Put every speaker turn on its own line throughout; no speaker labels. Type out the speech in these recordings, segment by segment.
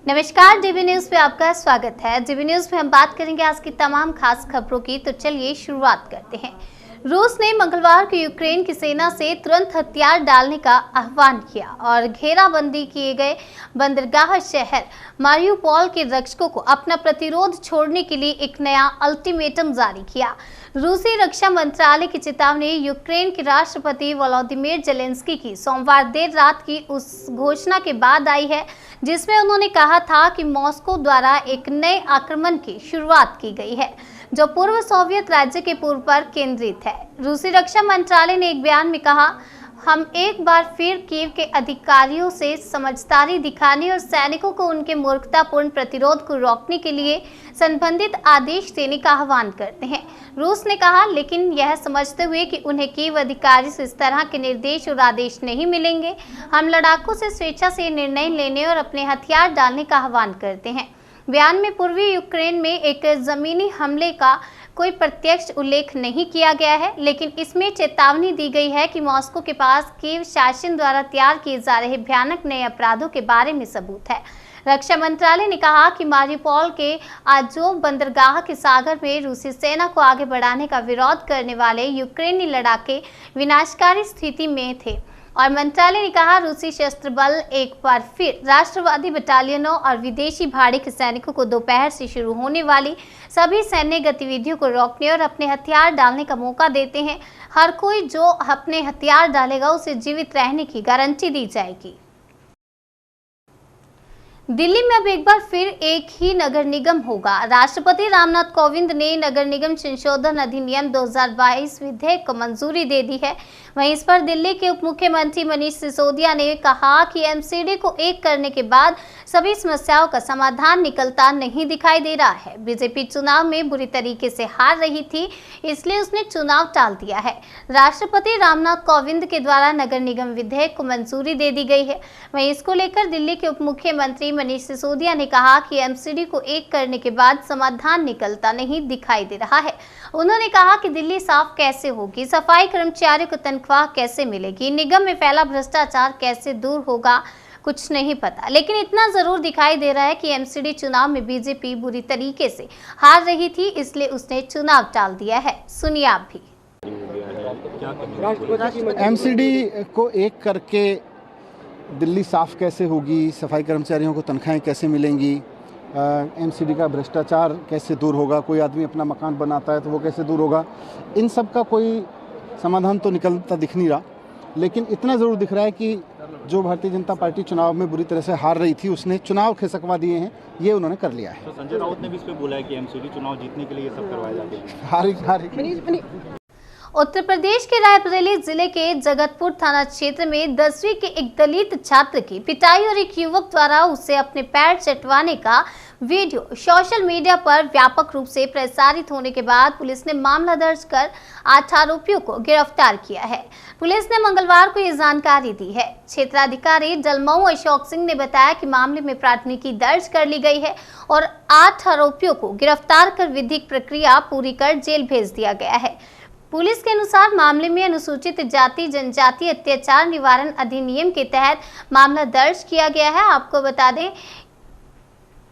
नमस्कार, dB news पे आपका स्वागत है। डीबी न्यूज में हम बात करेंगे आज की तमाम खास खबरों की। तो चलिए शुरुआत करते हैं। रूस ने मंगलवार को यूक्रेन की सेना से तुरंत हथियार डालने का आह्वान किया और घेराबंदी किए गए बंदरगाह शहर मारियुपोल के रक्षकों को अपना प्रतिरोध छोड़ने के लिए एक नया अल्टीमेटम जारी किया। रूसी रक्षा मंत्रालय की चेतावनी यूक्रेन के राष्ट्रपति वोलोदिमीर जेलेंस्की की सोमवार देर रात की उस घोषणा के बाद आई है जिसमें उन्होंने कहा था कि मॉस्को द्वारा एक नए आक्रमण की शुरुआत की गई है जो पूर्व सोवियत राज्य के पूर्व पर केंद्रित है। रूसी रक्षा मंत्रालय ने एक बयान में कहा, हम एक बार फिर कीव के अधिकारियों से समझदारी दिखाने और सैनिकों को उनके मूर्खतापूर्ण प्रतिरोध को रोकने के लिए संबंधित आदेश देने का आह्वान करते हैं। रूस ने कहा, लेकिन यह समझते हुए कि उन्हें कीव अधिकारी से इस तरह के निर्देश और आदेश नहीं मिलेंगे, हम लड़ाकों से स्वेच्छा से निर्णय लेने और अपने हथियार डालने का आह्वान करते हैं। बयान में पूर्वी यूक्रेन में एक जमीनी हमले का कोई प्रत्यक्ष उल्लेख नहीं किया गया है, लेकिन इसमें चेतावनी दी गई है कि मॉस्को के पास कीव शासन द्वारा तैयार किए जा रहे भयानक नए अपराधों के बारे में सबूत है। रक्षा मंत्रालय ने कहा कि मारियुपोल के आजोव बंदरगाह के सागर में रूसी सेना को आगे बढ़ाने का विरोध करने वाले यूक्रेनी लड़ाके विनाशकारी स्थिति में थे और मंत्रालय ने कहा, रूसी शस्त्र बल एक बार फिर राष्ट्रवादी बटालियनों और विदेशी भाड़े के सैनिकों को दोपहर से शुरू होने वाली सभी सैन्य गतिविधियों को रोकने और अपने हथियार डालने का मौका देते हैं। हर कोई जो अपने हथियार डालेगा उसे जीवित रहने की गारंटी दी जाएगी। दिल्ली में अब एक बार फिर एक ही नगर निगम होगा। राष्ट्रपति रामनाथ कोविंद ने नगर निगम संशोधन अधिनियम 2022 विधेयक को मंजूरी दे दी है। वहीं इस पर दिल्ली के उप मुख्यमंत्री मनीष सिसोदिया ने कहा कि एमसीडी को एक करने के बाद सभी समस्याओं का समाधान निकलता नहीं दिखाई दे रहा है। बीजेपी चुनाव में बुरी तरीके से हार रही थी, इसलिए उसने चुनाव टाल दिया है। राष्ट्रपति रामनाथ कोविंद के द्वारा नगर निगम विधेयक को मंजूरी दे दी गई है। वहीं इसको लेकर दिल्ली के उप मुख्यमंत्री मनीष सिसोदिया ने कहा कि एमसीडी को एक करने के बाद समाधान निकलता नहीं दिखाई दे रहा है। उन्होंने कहा कि दिल्ली साफ कैसे होगी, सफाई कर्मचारियों को तनख्वाह कैसे मिलेगी, निगम में फैला भ्रष्टाचार कैसे दूर होगा, कुछ नहीं पता। लेकिन इतना जरूर दिखाई दे रहा है कि एमसीडी चुनाव में बीजेपी बुरी तरीके से हार रही थी, इसलिए उसने चुनाव टाल दिया है। सुनिए आप भी।
एमसीडी को एक करके दिल्ली साफ कैसे होगी, सफाई कर्मचारियों को तनख्वाहें कैसे मिलेंगी, एमसीडी का भ्रष्टाचार कैसे दूर होगा, कोई आदमी अपना मकान बनाता है तो वो कैसे दूर होगा, इन सब का कोई समाधान तो निकलता दिख नहीं रहा। लेकिन इतना ज़रूर दिख रहा है कि जो भारतीय जनता पार्टी चुनाव में बुरी तरह से हार रही थी उसने चुनाव खिसकवा दिए हैं, ये उन्होंने कर लिया है।
तो संजय राउत ने भी इस पर बोला है कि एमसीडी चुनाव जीतने के लिए ये सब करवाए जाते हैं।
हारी
उत्तर प्रदेश के रायबरेली जिले के जगतपुर थाना क्षेत्र में 10वीं के एक दलित छात्र की पिटाई और एक युवक द्वारा उसे अपने पैर चटवाने का वीडियो सोशल मीडिया पर व्यापक रूप से प्रसारित होने के बाद पुलिस ने मामला दर्ज कर 8 आरोपियों को गिरफ्तार किया है। पुलिस ने मंगलवार को ये जानकारी दी है। क्षेत्राधिकारी जलमऊ अशोक सिंह ने बताया कि मामले में प्राथमिकी दर्ज कर ली गई है और 8 आरोपियों को गिरफ्तार कर विधिक प्रक्रिया पूरी कर जेल भेज दिया गया है। पुलिस के अनुसार मामले में अनुसूचित जाति जनजाति अत्याचार निवारण अधिनियम के तहत मामला दर्ज किया गया है। आपको बता दें,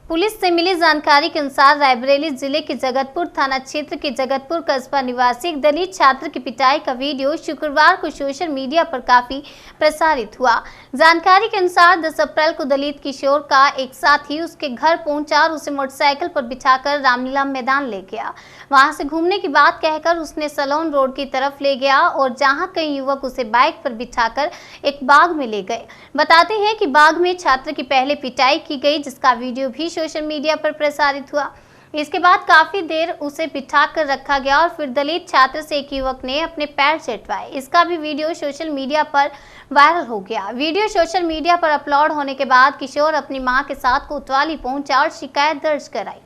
पुलिस से मिली जानकारी के अनुसार रायबरेली जिले के जगतपुर थाना क्षेत्र के जगतपुर कस्बा निवासी एक दलित छात्र की पिटाई का वीडियो शुक्रवार को सोशल मीडिया पर काफी प्रसारित हुआ। जानकारी के अनुसार 10 अप्रैल को दलित किशोर का एक साथी उसके घर पहुंचा और उसे मोटरसाइकिल पर बिठाकर रामलीला मैदान ले गया। वहां से घूमने की बात कहकर उसने सलोन रोड की तरफ ले गया और जहां कई युवक उसे बाइक पर बिठाकर एक बाग में ले गए। बताते हैं कि बाग में छात्र की पहले पिटाई की गई, जिसका वीडियो भी सोशल मीडिया पर प्रसारित हुआ। इसके बाद काफी देर उसे बिठा कर रखा गया और फिर दलित छात्र से एक युवक ने अपने पैर चटवाए। इसका भी वीडियो सोशल मीडिया पर वायरल हो गया। वीडियो सोशल मीडिया पर अपलोड होने के बाद किशोर अपनी मां के साथ कोतवाली पहुंचा और शिकायत दर्ज कराई।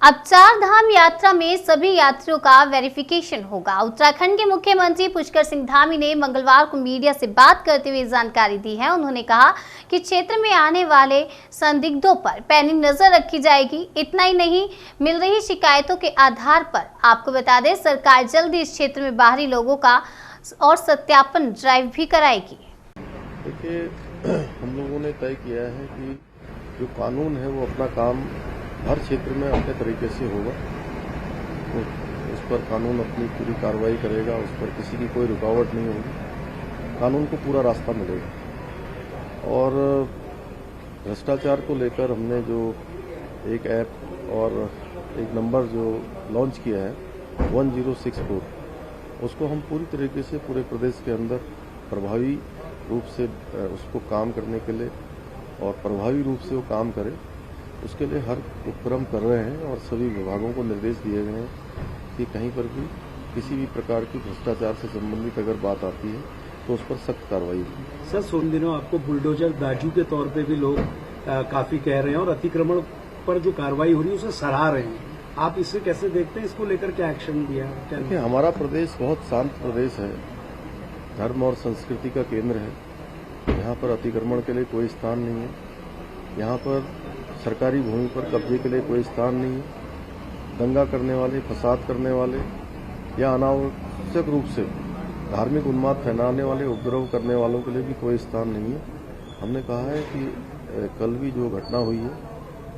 अब 4 धाम यात्रा में सभी यात्रियों का वेरिफिकेशन होगा। उत्तराखंड के मुख्यमंत्री पुष्कर सिंह धामी ने मंगलवार को मीडिया से बात करते हुए जानकारी दी है। उन्होंने कहा कि क्षेत्र में आने वाले संदिग्धों पर पैनी नजर रखी जाएगी। इतना ही नहीं, मिल रही शिकायतों के आधार पर आपको बता दें, सरकार जल्दी इस क्षेत्र में बाहरी लोगों का और सत्यापन ड्राइव भी कराएगी।
देखिए, हम लोगों ने तय किया है कि जो कानून है वो अपना काम हर क्षेत्र में अपने तरीके से होगा, तो उस पर कानून अपनी पूरी कार्रवाई करेगा, उस पर किसी की कोई रुकावट नहीं होगी, कानून को पूरा रास्ता मिलेगा। और भ्रष्टाचार को लेकर हमने जो एक ऐप और एक नंबर जो लॉन्च किया है 1064, उसको हम पूरी तरीके से पूरे प्रदेश के अंदर प्रभावी रूप से उसको काम करने के लिए और प्रभावी रूप से वो काम करे, उसके लिए हर उपक्रम कर रहे हैं और सभी विभागों को निर्देश दिए गए हैं कि कहीं पर भी किसी भी प्रकार की भ्रष्टाचार से संबंधित अगर बात आती है तो उस पर सख्त कार्रवाई होगी।
सर, उन दिनों आपको बुलडोजर दाजू के तौर पे भी लोग काफी कह रहे हैं और अतिक्रमण पर जो कार्रवाई हो रही है उसे सराह रहे हैं, आप इसे कैसे देखते हैं? इसको लेकर क्या एक्शन दिया?
देखिए, हमारा प्रदेश बहुत शांत प्रदेश है, धर्म और संस्कृति का केंद्र है, यहाँ पर अतिक्रमण के लिए कोई स्थान नहीं है, यहाँ पर सरकारी भूमि पर कब्जे के लिए कोई स्थान नहीं है, दंगा करने वाले, फसाद करने वाले या अनावश्यक रूप से धार्मिक उन्माद फैलाने वाले, उपद्रव करने वालों के लिए भी कोई स्थान नहीं है। हमने कहा है कि कल भी जो घटना हुई है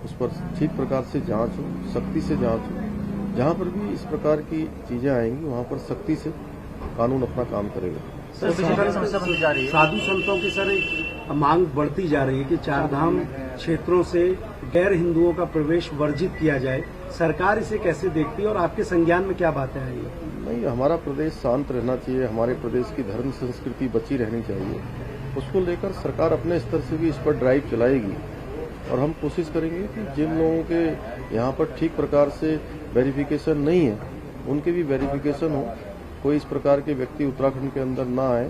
उस पर ठीक प्रकार से जांच हो, सख्ती से जांच हो, जहां पर भी इस प्रकार की चीजें आएंगी वहां पर सख्ती से कानून अपना काम करेगा।
साधु संतों की सर एक मांग बढ़ती जा रही है कि चारधाम क्षेत्रों से गैर हिंदुओं का प्रवेश वर्जित किया जाए, सरकार इसे कैसे देखती है और आपके संज्ञान में क्या बातें आई है?
नहीं, हमारा प्रदेश शांत रहना चाहिए, हमारे प्रदेश की धर्म संस्कृति बची रहनी चाहिए, उसको लेकर सरकार अपने स्तर से भी इस पर ड्राइव चलाएगी और हम कोशिश करेंगे कि जिन लोगों के यहाँ पर ठीक प्रकार से वेरिफिकेशन नहीं है उनके भी वेरिफिकेशन हो, कोई इस प्रकार के व्यक्ति उत्तराखंड के अंदर ना आए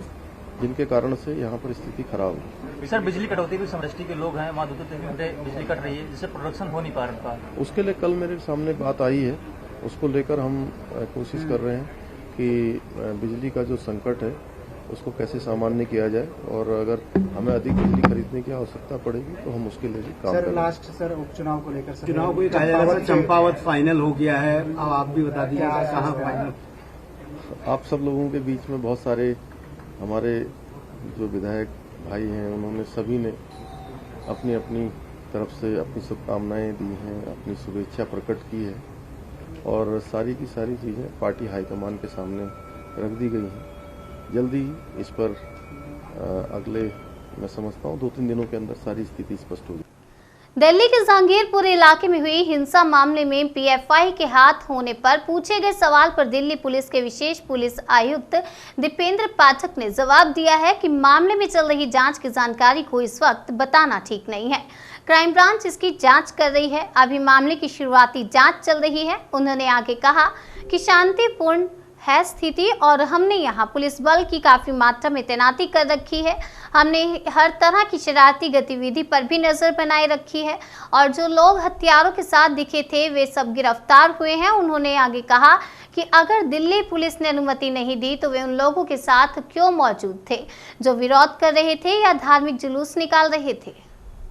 जिनके कारण से यहाँ पर स्थिति खराब हो।
सर, बिजली कटौती भी समष्टि के लोग हैं, वहाँ 2-3 घंटे बिजली कट रही है जिससे प्रोडक्शन हो नहीं पा रहा था।
उसके लिए कल मेरे सामने बात आई है, उसको लेकर हम कोशिश कर रहे हैं कि बिजली का जो संकट है उसको कैसे सामान्य किया जाए और अगर हमें अधिक बिजली खरीदने की आवश्यकता पड़ेगी तो हम उसके लिए भी काम करेंगे।
लास्ट सर, उपचुनाव को लेकर चुनाव को कहा जा रहा है, चंपावत फाइनल हो गया है, अब आप भी बता दीजिए कहाँ फाइनल?
आप सब लोगों के बीच में बहुत सारे हमारे जो विधायक भाई हैं, उन्होंने सभी ने अपनी अपनी तरफ से अपनी शुभकामनाएं दी हैं, अपनी शुभेच्छा प्रकट की है और सारी की सारी चीज़ें पार्टी हाईकमान के सामने रख दी गई हैं। जल्दी इस पर अगले मैं समझता हूँ 2-3 दिनों के अंदर सारी स्थिति स्पष्ट होगी।
दिल्ली के जहांगीरपुर इलाके में हुई हिंसा मामले में पीएफआई के हाथ होने पर पूछे गए सवाल पर दिल्ली पुलिस के विशेष पुलिस आयुक्त दीपेंद्र पाठक ने जवाब दिया है कि मामले में चल रही जांच की जानकारी को इस वक्त बताना ठीक नहीं है। क्राइम ब्रांच इसकी जांच कर रही है, अभी मामले की शुरुआती जांच चल रही है। उन्होंने आगे कहा कि शांतिपूर्ण है स्थिति और हमने यहाँ पुलिस बल की काफी मात्रा में तैनाती कर रखी है। हमने हर तरह की शरारती गतिविधि पर भी नजर बनाए रखी है और जो लोग हथियारों के साथ दिखे थे वे सब गिरफ्तार हुए हैं। उन्होंने आगे कहा कि अगर दिल्ली पुलिस ने अनुमति नहीं दी तो वे उन लोगों के साथ क्यों मौजूद थे जो विरोध कर रहे थे या धार्मिक जुलूस निकाल रहे थे।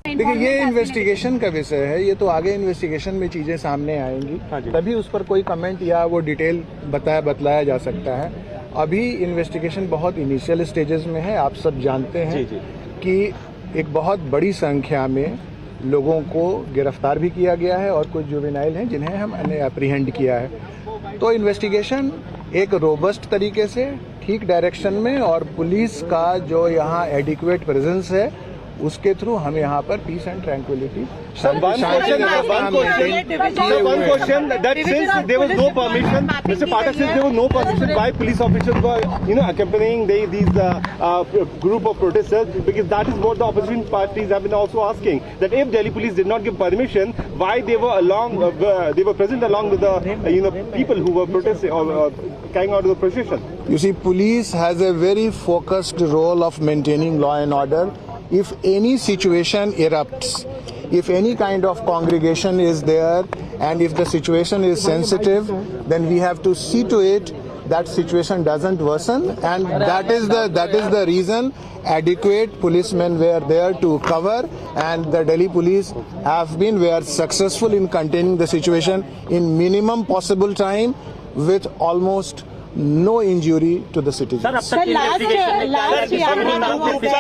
देखिए, ये इन्वेस्टिगेशन का विषय है, ये तो आगे इन्वेस्टिगेशन में चीजें सामने आएंगी, तभी उस पर कोई कमेंट या वो डिटेल बतलाया जा सकता है। अभी इन्वेस्टिगेशन बहुत इनिशियल स्टेजेस में है। आप सब जानते हैं कि एक बहुत बड़ी संख्या में लोगों को गिरफ्तार भी किया गया है और कुछ जुवेनाइल हैं जिन्हें हमने अप्रीहेंड किया है। तो इन्वेस्टिगेशन एक रोबस्ट तरीके से ठीक डायरेक्शन में और पुलिस का जो यहाँ एडिक्वेट प्रेजेंस है उसके थ्रू हम यहाँ पर peace and tranquillity.
One question that since there was no permission, Mr. Pathak, since there was no permission, why police officers were, accompanying these group of protesters? Because that is what the opposition parties have been also asking. That if Delhi police did not give permission, why they were they were present along with the people who were protesting or carrying out the procession.
You see, police has a very focused role of maintaining law and order. If any situation erupts, if any kind of congregation is there and if the situation is sensitive, then we have to see to it that situation doesn't worsen, and that is the reason adequate policemen were there to cover, and the Delhi police were successful in containing the situation in minimum possible time with almost no injury to the citizen.
Sir, अब तक की investigation में क्या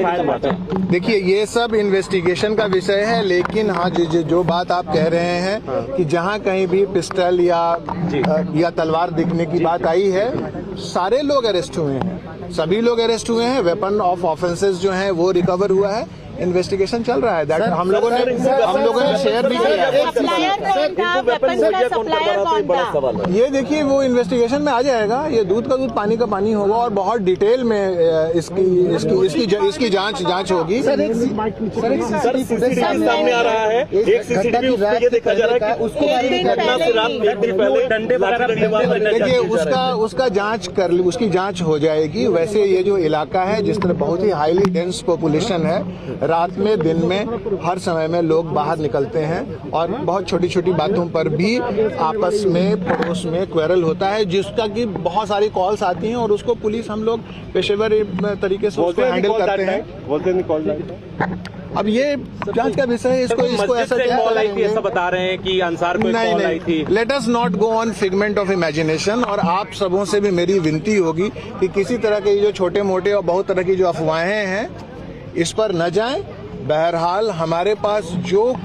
है?
देखिए, ये सब investigation का विषय है, लेकिन हाँ जो बात आप कह रहे हैं कि जहाँ कहीं भी पिस्टल या तलवार दिखने की बात आई है, सारे लोग अरेस्ट हुए हैं, सभी लोग अरेस्ट हुए हैं। वेपन ऑफ ऑफेंसेस जो हैं वो रिकवर हुआ है, इन्वेस्टिगेशन चल रहा है। दैट हम लोगों ने शेयर भी किया। ये देखिए, वो इन्वेस्टिगेशन में आ जाएगा। ये दूध का दूध पानी का पानी होगा और बहुत डिटेल में इसकी जांच होगी।
सामने आ रहा है, एक सीसीटीवी ये देखा जा रहा है कि उसको
देखिए, उसकी जांच हो जाएगी। वैसे ये जो इलाका है, जिस तरह बहुत ही हाईली डेंस पॉपुलेशन है, रात में दिन में हर समय में लोग बाहर निकलते हैं और बहुत छोटी छोटी बातों पर भी आपस में पड़ोस में क्वेरल होता है, जिसका कि बहुत सारी कॉल्स आती हैं और उसको पुलिस हम लोग पेशेवर तरीके से उसको हैंडल करते हैं। अब ये जांच का विषय है, इसको ऐसा
ऐसा बता रहे हैं कि अंसार को कॉल आई थी।
Let us not go on figment of imagination. और आप सबों से भी मेरी विनती होगी कि किसी तरह के जो छोटे मोटे और बहुत तरह की जो अफवाहें हैं, इस पर न जाएं। बहरहाल हमारे पास जो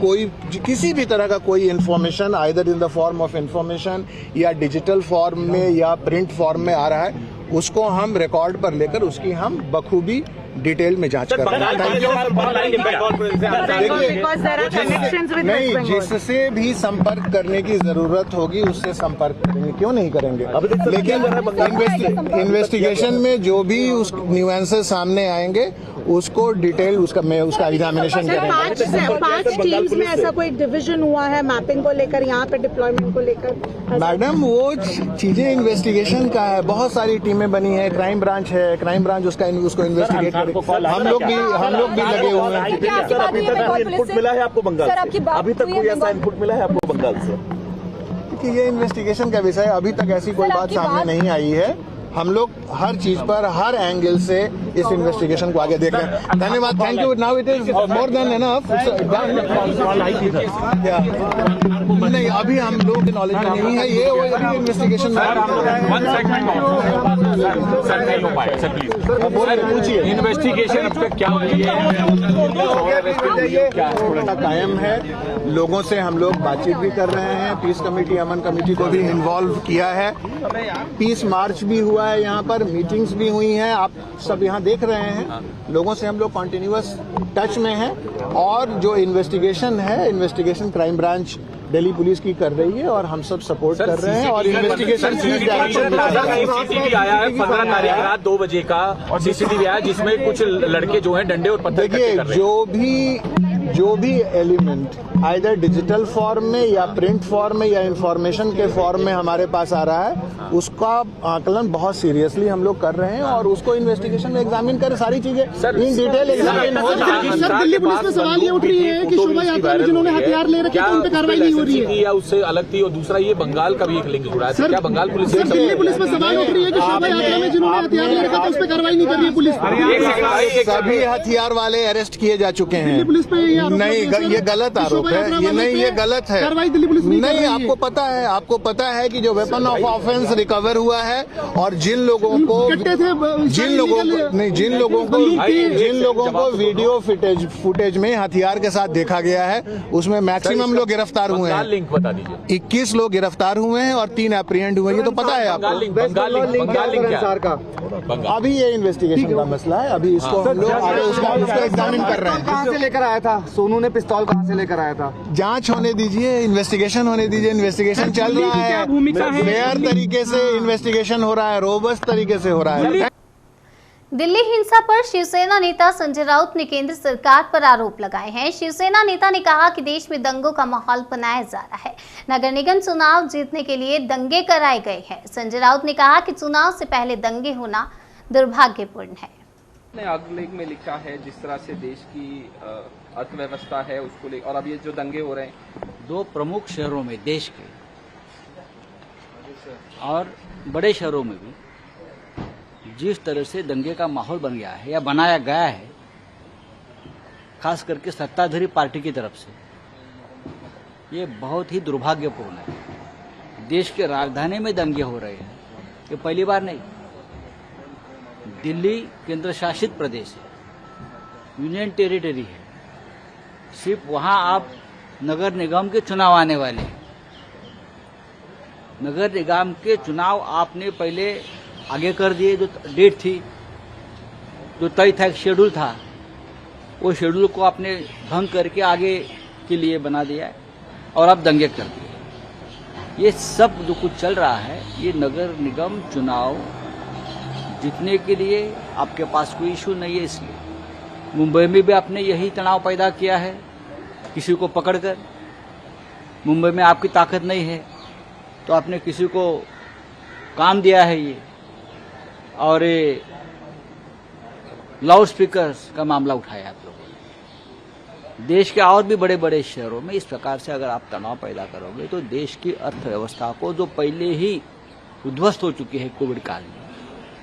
किसी भी तरह का कोई information, either in the form of information या डिजिटल फॉर्म में या प्रिंट फॉर्म में आ रहा है, उसको हम रिकॉर्ड पर लेकर उसकी हम बखूबी डिटेल में जांच कर रहे हैं। नहीं, जिससे भी संपर्क करने की जरूरत होगी उससे संपर्क करेंगे, क्यों नहीं करेंगे। लेकिन इन्वेस्टिगेशन में जो भी उस न्यूएंसेस सामने आएंगे उसको डिटेल उसका एग्जामिनेशन करेंगे।
5 टीम्स में ऐसा कोई डिवीजन हुआ है मैपिंग को लेकर, यहाँ पे डिप्लॉयमेंट को लेकर?
मैडम, वो चीजें इन्वेस्टिगेशन का है, बहुत सारी टीमें बनी है। क्राइम ब्रांच है, क्राइम ब्रांच उसको इन्वेस्टिगेट करे। हम लोग भी लगे हुए हैं।
सर, अभी तक इनपुट मिला है आपको बंगाल से? अभी तक कोई ऐसा इनपुट मिला है आपको बंगाल से?
कि ये इन्वेस्टिगेशन का विषय, अभी तक ऐसी कोई बात सामने नहीं आई है। हम लोग हर चीज पर हर एंगल से इस इन्वेस्टिगेशन को आगे देख रहे हैं। धन्यवाद, thank you. Now it is more than enough. नहीं, अभी हम लोग के नॉलेज में नहीं है ये, अभी इन्वेस्टिगेशन पूछिए।
इन्वेस्टिगेशन अब तक क्या हुई है?
कायम है। लोगों से हम लोग बातचीत भी कर रहे हैं। पीस कमेटी, अमन कमेटी को भी इन्वॉल्व किया है। पीस मार्च भी हुआ है, यहाँ पर मीटिंग्स भी हुई हैं, आप सब यहाँ देख रहे हैं। लोगों से हम लोग कॉन्टिन्यूअस टच में हैं और जो इन्वेस्टिगेशन है, investigation crime branch Delhi police की कर रही है और हम सब सपोर्ट कर रहे हैं। और इन्वेस्टिगेशन
सीसीटीवी आया है 15 तारीख रात 2 बजे का सीसीटीवी आया, जिसमें कुछ लड़के जो हैं डंडे और पत्थर
देखिए, जो भी एलिमेंट आइदर डिजिटल फॉर्म में या प्रिंट फॉर्म में या इंफॉर्मेशन के फॉर्म में हमारे पास आ रहा है, उसका आकलन बहुत सीरियसली हम लोग कर रहे हैं और उसको इन्वेस्टिगेशन में एग्जामिन कर सारी चीजें इन डिटेल एग्जामिन हो जाएगी।
सर, दिल्ली पुलिस में सवाल ये उठ रही है कि शोभा यात्रा में जिन्होंने हथियार ले रखे थे उन पर कार्रवाई नहीं हो रही है,
या उससे अलग थी। और दूसरा, ये बंगाल का भी एक लिंक जुड़ा है। क्या बंगाल पुलिस?
दिल्ली पुलिस में सवाल उठ रही है कि शोभा यात्रा में जिन्होंने हथियार ले रखा था उस पर कार्रवाई नहीं कर रही है पुलिस।
सभी हथियार वाले अरेस्ट किए जा चुके हैं।
दिल्ली पुलिस पे
नहीं, ये गलत आरोप है। ये नहीं, ये गलत है।
कार्रवाई दिल्ली पुलिस
नहीं, आपको पता है कि जो वेपन ऑफ ऑफेंस रिकवर हुआ है और जिन लोगों को वीडियो फुटेज में हथियार के साथ देखा गया है, उसमें मैक्सिमम लोग गिरफ्तार हुए हैं।
लिंक बता दीजिए।
21 लोग गिरफ्तार हुए हैं और 3 एप्रीहेंड हुए। ये तो पता है आपको।
बंगाल लिंक का
अभी ये इन्वेस्टिगेशन का मसला है, अभी इसको हम लोग आगे उसको एग्जामिन कर रहे हैं।
कहाँ से लेकर आया था सोनू ने पिस्तौल, कहाँ से लेकर आया था?
जांच होने दीजिए, इन्वेस्टिगेशन होने दीजिए। इन्वेस्टिगेशन चल रहा है, फेयर तरीके से इन्वेस्टिगेशन हो रहा है, रोबस्ट तरीके से हो रहा है।
दिल्ली हिंसा पर शिवसेना नेता संजय राउत ने केंद्र सरकार पर आरोप लगाए हैं। शिवसेना नेता ने कहा कि देश में दंगों का माहौल बनाया जा रहा है। नगर निगम चुनाव जीतने के लिए दंगे कराए गए हैं। संजय राउत ने कहा कि चुनाव से पहले दंगे होना दुर्भाग्यपूर्ण है।
आगलेख में लिखा है जिस तरह से देश की अर्थव्यवस्था है उसको लेकर, और अब ये जो दंगे हो रहे हैं
2 प्रमुख शहरों में देश के और बड़े शहरों में भी जिस तरह से दंगे का माहौल बन गया है या बनाया गया है, खास करके सत्ताधारी पार्टी की तरफ से, ये बहुत ही दुर्भाग्यपूर्ण है। देश के राजधानी में दंगे हो रहे हैं, ये पहली बार नहीं। दिल्ली केंद्र शासित प्रदेश है, यूनियन टेरिटरी है, सिर्फ वहां आप नगर निगम के चुनाव आने वाले हैं। नगर निगम के चुनाव आपने पहले आगे कर दिए, जो डेट थी, जो तय था, एक शेड्यूल था, वो शेड्यूल को आपने भंग करके आगे के लिए बना दिया है और आप दंगे कर दिए। ये सब जो कुछ चल रहा है, ये नगर निगम चुनाव जीतने के लिए आपके पास कोई इशू नहीं है। इसलिए मुंबई में भी आपने यही तनाव पैदा किया है, किसी को पकड़कर। मुंबई में आपकी ताकत नहीं है तो आपने किसी को काम दिया है ये, और ये लाउड स्पीकर्स का मामला उठाया आप लोगों ने। देश के और भी बड़े बड़े शहरों में इस प्रकार से अगर आप तनाव पैदा करोगे तो देश की अर्थव्यवस्था को, जो पहले ही उद्ध्वस्त हो चुकी है कोविड काल में,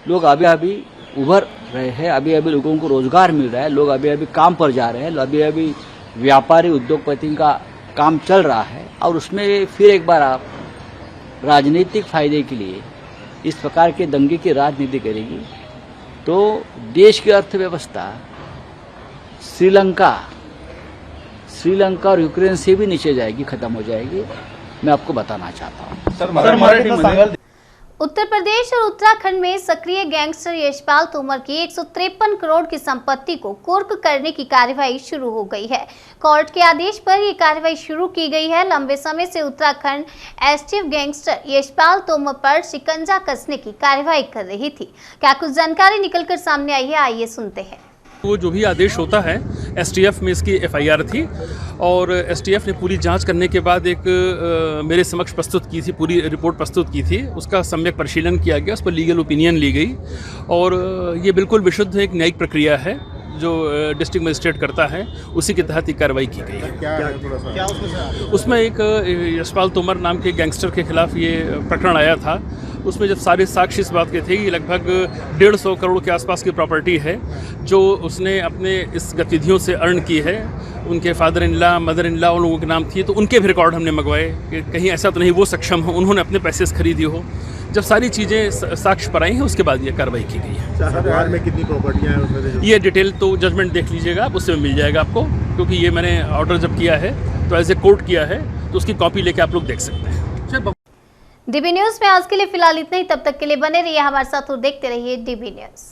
लोग अभी अभी उभर रहे हैं, अभी अभी लोगों को रोजगार मिल रहा है, लोग अभी अभी काम पर जा रहे हैं, अभी अभी व्यापारी उद्योगपति का काम चल रहा है, और उसमें फिर एक बार आप राजनीतिक फायदे के लिए इस प्रकार के दंगे की राजनीति करेगी तो देश की अर्थव्यवस्था श्रीलंका और यूक्रेन से भी नीचे जाएगी, खत्म हो जाएगी। मैं आपको बताना चाहता हूँ।
उत्तर प्रदेश और उत्तराखंड में सक्रिय गैंगस्टर यशपाल तोमर की 153 करोड़ की संपत्ति को कुर्क करने की कार्रवाई शुरू हो गई है। कोर्ट के आदेश पर यह कार्रवाई शुरू की गई है। लंबे समय से उत्तराखंड एसटीएफ गैंगस्टर यशपाल तोमर पर शिकंजा कसने की कार्रवाई कर रही थी। क्या कुछ जानकारी निकलकर सामने आई है, आइए सुनते हैं।
वो जो भी आदेश होता है, एसटीएफ में इसकी एफआईआर थी और एसटीएफ ने पूरी जांच करने के बाद एक मेरे समक्ष प्रस्तुत की थी, पूरी रिपोर्ट प्रस्तुत की थी। उसका सम्यक परिशीलन किया गया, उस पर लीगल ओपिनियन ली गई और ये बिल्कुल विशुद्ध एक न्यायिक प्रक्रिया है जो डिस्ट्रिक्ट मजिस्ट्रेट करता है, उसी के तहत ये कार्रवाई की गई है। उसमें एक यशपाल तोमर नाम के गैंगस्टर के खिलाफ ये प्रकरण आया था। उसमें जब सारे साक्ष्य इस बात के थे कि लगभग 150 करोड़ के आसपास की प्रॉपर्टी है जो उसने अपने इस गतिविधियों से अर्न की है। उनके father in law, mother in law उन लोगों के नाम थी, तो उनके भी रिकॉर्ड हमने मंगवाए कि कहीं ऐसा तो नहीं वो सक्षम हो, उन्होंने अपने पैसे से खरीदी हो। जब सारी चीज़ें साक्ष्य पर आई हैं उसके बाद ये कार्रवाई की गई है।
हरियाणा में कितनी प्रॉपर्टियां हैं उसमें?
ये डिटेल तो जजमेंट देख लीजिएगा आप, उससे मिल जाएगा आपको, क्योंकि ये मैंने ऑर्डर जब किया है तो एज ए कोर्ट किया है, तो उसकी कॉपी लेके आप लोग देख सकते हैं।
डीबी न्यूज में आज के लिए फिलहाल इतना ही। तब तक के लिए बने रहिए हमारे साथ और देखते रहिए डीबी न्यूज।